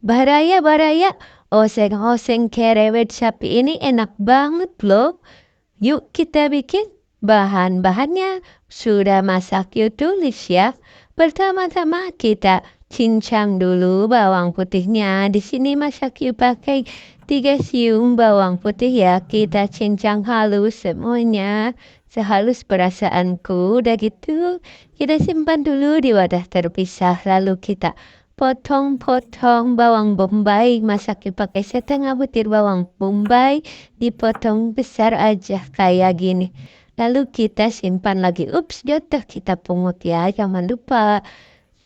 Baraya, oseng-oseng kerewet sapi ini enak banget loh. Yuk kita bikin. Bahan-bahannya sudah masak yuk tulis ya. Pertama-tama kita cincang dulu bawang putihnya. Di sini masak yuk pakai 3 siung bawang putih ya. Kita cincang halus semuanya. Sehalus perasaanku. Udah gitu kita simpan dulu di wadah terpisah. Lalu kita potong-potong bawang bombay, masak pakai setengah butir bawang bombay, dipotong besar aja kayak gini. Lalu kita simpan lagi. Ups, jatuh, kita pungut ya. Jangan lupa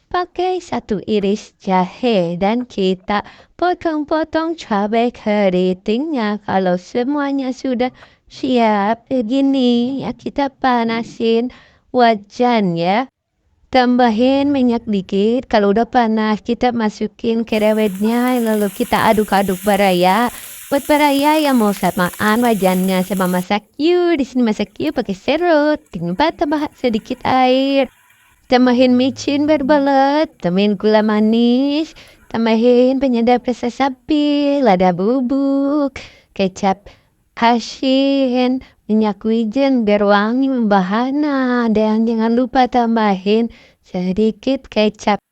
pakai 1 iris jahe dan kita potong-potong cabai keritingnya. Kalau semuanya sudah siap begini ya, kita panasin wajan ya. Tambahin minyak dikit, kalau udah panas kita masukin kerewetnya, lalu kita aduk-aduk baraya. Buat baraya yang mau samaan wajannya sama masak yuk. Di sini masak yuk pakai serut, tambah sedikit air. Tambahin micin berbelet, tambahin gula manis, tambahin penyedap rasa sapi, lada bubuk, kecap asin, minyak wijen biar wangi membahana. Dan jangan lupa tambahin sedikit kecap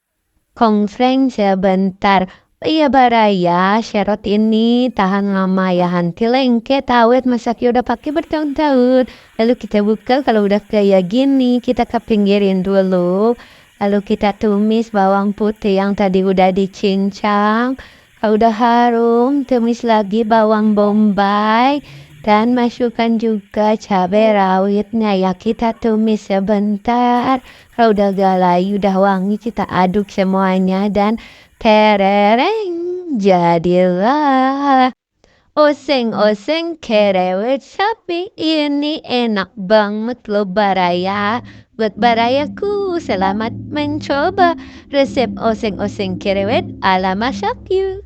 konfreng sebentar. Iya baraya, serot ini tahan lama ya, hanti lengket awet masaknya udah pakai bertahun-tahun. Lalu kita buka, kalau udah kayak gini kita ke pinggirin dulu. Lalu kita tumis bawang putih yang tadi udah dicincang. Kalau udah harum, tumis lagi bawang bombay. Dan masukkan juga cabai rawitnya ya, kita tumis sebentar. Kalau udah galai, udah wangi, kita aduk semuanya dan terereng, jadilah oseng-oseng kerewet sapi. Ini enak banget loh baraya. Buat barayaku, selamat mencoba resep oseng-oseng kerewet ala Mas Sakyu.